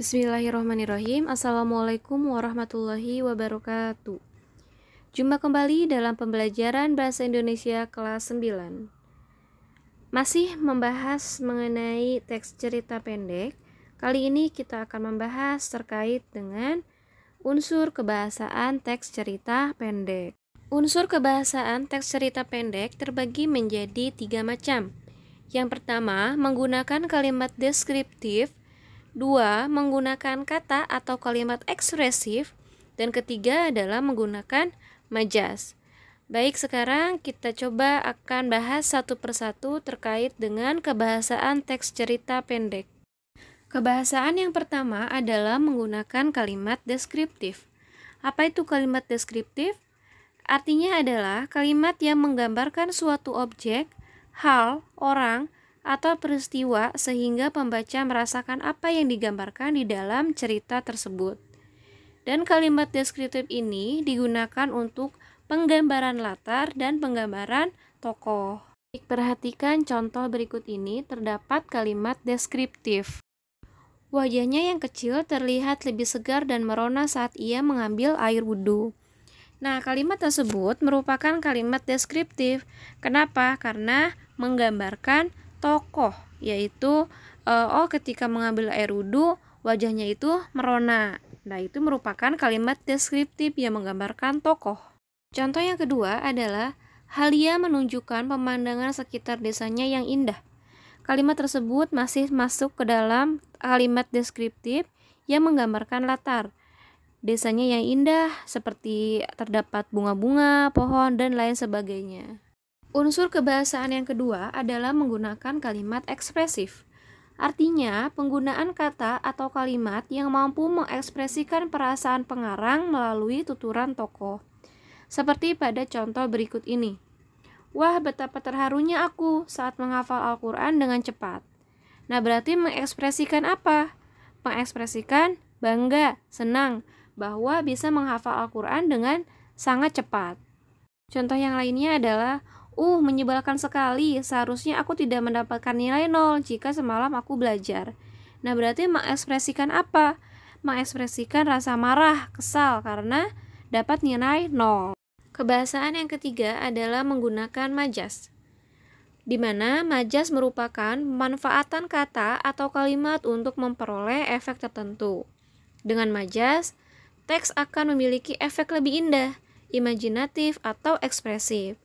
Bismillahirrahmanirrahim. Assalamualaikum warahmatullahi wabarakatuh. Jumpa kembali dalam pembelajaran Bahasa Indonesia kelas 9. Masih membahas mengenai teks cerita pendek. Kali ini kita akan membahas terkait dengan unsur kebahasaan teks cerita pendek. Unsur kebahasaan teks cerita pendek terbagi menjadi 3 macam. Yang pertama, menggunakan kalimat deskriptif. 2. Menggunakan kata atau kalimat ekspresif. Dan ketiga adalah menggunakan majas. Baik, sekarang kita coba akan bahas satu persatu terkait dengan kebahasaan teks cerita pendek. Kebahasaan yang pertama adalah menggunakan kalimat deskriptif. Apa itu kalimat deskriptif? Artinya adalah kalimat yang menggambarkan suatu objek, hal, orang, atau peristiwa sehingga pembaca merasakan apa yang digambarkan di dalam cerita tersebut. Dan kalimat deskriptif ini digunakan untuk penggambaran latar dan penggambaran tokoh. Perhatikan contoh berikut ini, terdapat kalimat deskriptif. Wajahnya yang kecil terlihat lebih segar dan merona saat ia mengambil air wudhu. Nah, kalimat tersebut merupakan kalimat deskriptif. Kenapa? Karena menggambarkan tokoh, yaitu ketika mengambil air wudhu wajahnya itu merona. Nah, itu merupakan kalimat deskriptif yang menggambarkan tokoh. Contoh yang kedua adalah Halia menunjukkan pemandangan sekitar desanya yang indah. Kalimat tersebut masih masuk ke dalam kalimat deskriptif yang menggambarkan latar. Desanya yang indah seperti terdapat bunga-bunga, pohon, dan lain sebagainya. Unsur kebahasaan yang kedua adalah menggunakan kalimat ekspresif. Artinya, penggunaan kata atau kalimat yang mampu mengekspresikan perasaan pengarang melalui tuturan tokoh. Seperti pada contoh berikut ini. Wah, betapa terharunya aku saat menghafal Al-Quran dengan cepat. Nah, berarti mengekspresikan apa? Mengekspresikan bangga, senang, bahwa bisa menghafal Al-Quran dengan sangat cepat. Contoh yang lainnya adalah menyebalkan sekali, seharusnya aku tidak mendapatkan nilai 0 jika semalam aku belajar. Nah, berarti mengekspresikan apa? Mengekspresikan rasa marah, kesal karena dapat nilai 0. Kebahasaan yang ketiga adalah menggunakan majas, di mana majas merupakan pemanfaatan kata atau kalimat untuk memperoleh efek tertentu. Dengan majas, teks akan memiliki efek lebih indah, imajinatif, atau ekspresif.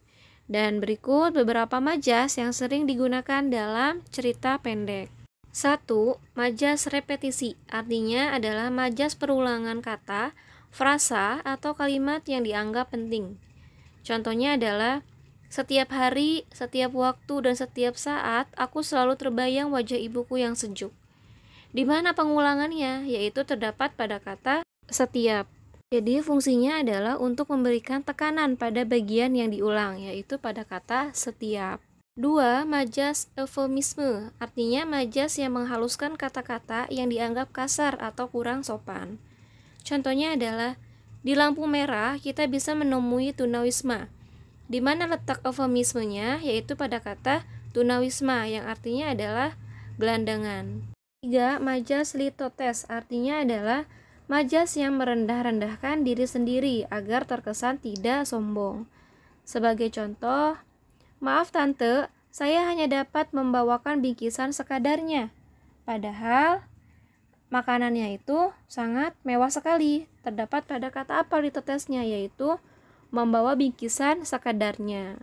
Dan berikut beberapa majas yang sering digunakan dalam cerita pendek. 1. Majas repetisi, artinya adalah majas perulangan kata, frasa, atau kalimat yang dianggap penting. Contohnya adalah, setiap hari, setiap waktu, dan setiap saat, aku selalu terbayang wajah ibuku yang sejuk. Di mana pengulangannya, yaitu terdapat pada kata setiap. Jadi fungsinya adalah untuk memberikan tekanan pada bagian yang diulang, yaitu pada kata setiap. 2. Majas eufemisme, artinya majas yang menghaluskan kata-kata yang dianggap kasar atau kurang sopan. Contohnya adalah, di lampu merah kita bisa menemui tunawisma. Di mana letak eufemismenya, yaitu pada kata tunawisma yang artinya adalah gelandangan. 3. Majas litotes, artinya adalah majas yang merendah-rendahkan diri sendiri agar terkesan tidak sombong. Sebagai contoh, maaf tante, saya hanya dapat membawakan bingkisan sekadarnya. Padahal makanannya itu sangat mewah sekali. Terdapat pada kata apa litotesnya, yaitu membawa bingkisan sekadarnya.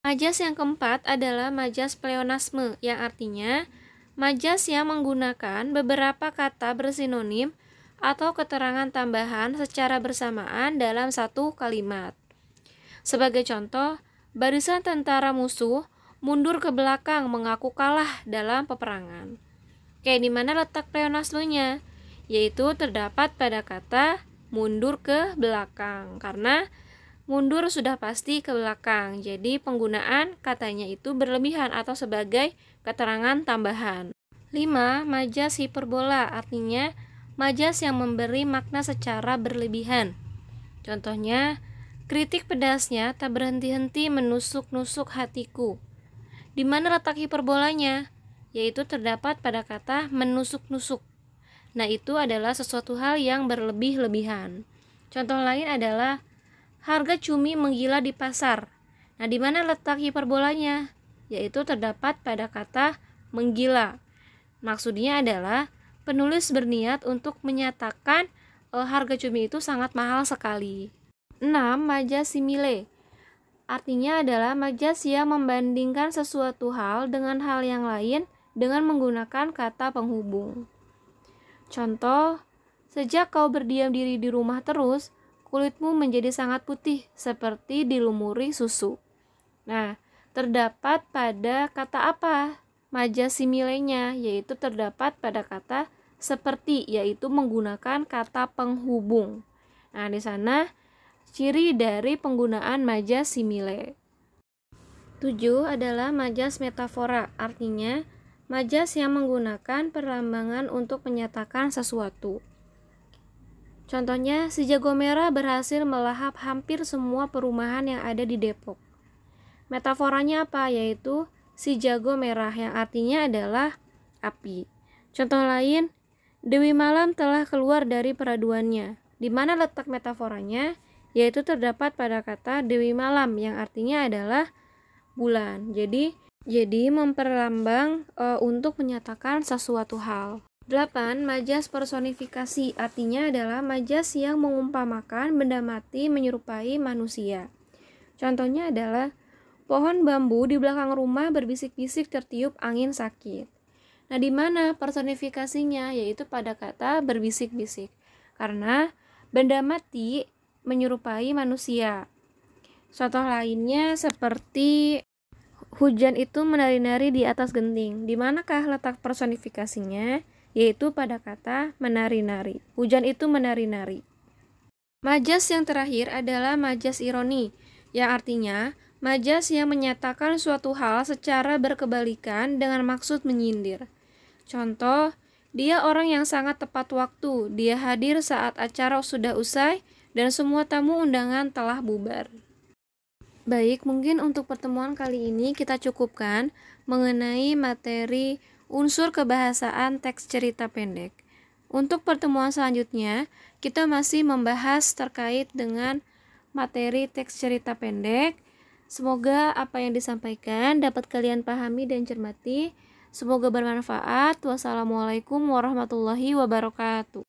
Majas yang keempat adalah majas pleonasme, yang artinya majas yang menggunakan beberapa kata bersinonim atau keterangan tambahan secara bersamaan dalam satu kalimat. Sebagai contoh, barisan tentara musuh mundur ke belakang mengaku kalah dalam peperangan. Di mana letak pleonasmenya? Yaitu terdapat pada kata mundur ke belakang, karena mundur sudah pasti ke belakang. Jadi penggunaan katanya itu berlebihan atau sebagai keterangan tambahan. 5. Majas hiperbola, artinya majas yang memberi makna secara berlebihan. Contohnya, kritik pedasnya tak berhenti-henti menusuk-nusuk hatiku. Di mana letak hiperbolanya? Yaitu terdapat pada kata menusuk-nusuk. Nah, itu adalah sesuatu hal yang berlebih-lebihan. Contoh lain adalah harga cumi menggila di pasar. Nah, di mana letak hiperbolanya? Yaitu terdapat pada kata menggila. Maksudnya adalah penulis berniat untuk menyatakan harga cumi itu sangat mahal sekali. 6. Majas simile. Artinya adalah majas yang membandingkan sesuatu hal dengan hal yang lain dengan menggunakan kata penghubung. Contoh, sejak kau berdiam diri di rumah terus, kulitmu menjadi sangat putih seperti dilumuri susu. Nah, terdapat pada kata apa? Majas similenya, yaitu terdapat pada kata seperti, yaitu menggunakan kata penghubung. Nah, di sana ciri dari penggunaan majas simile. 7 adalah majas metafora, artinya majas yang menggunakan perlambangan untuk menyatakan sesuatu. Contohnya, si jago merah berhasil melahap hampir semua perumahan yang ada di Depok. Metaforanya apa? Yaitu si jago merah yang artinya adalah api. Contoh lain, Dewi Malam telah keluar dari peraduannya. Di mana letak metaforanya? Yaitu terdapat pada kata Dewi Malam yang artinya adalah bulan. Jadi memperlambang untuk menyatakan sesuatu hal. 8. Majas personifikasi, artinya adalah majas yang mengumpamakan benda mati menyerupai manusia. Contohnya adalah pohon bambu di belakang rumah berbisik-bisik tertiup angin sakit. Nah, di mana personifikasinya? Yaitu pada kata berbisik-bisik. Karena benda mati menyerupai manusia. Contoh lainnya seperti hujan itu menari-nari di atas genting. Di manakah letak personifikasinya? Yaitu pada kata menari-nari. Hujan itu menari-nari. Majas yang terakhir adalah majas ironi, yang artinya majas yang menyatakan suatu hal secara berkebalikan dengan maksud menyindir. Contoh, dia orang yang sangat tepat waktu. Dia hadir saat acara sudah usai dan semua tamu undangan telah bubar. Baik, mungkin untuk pertemuan kali ini kita cukupkan mengenai materi unsur kebahasaan teks cerita pendek. Untuk pertemuan selanjutnya, kita masih membahas terkait dengan materi teks cerita pendek. Semoga apa yang disampaikan dapat kalian pahami dan cermati. Semoga bermanfaat. Wassalamualaikum warahmatullahi wabarakatuh.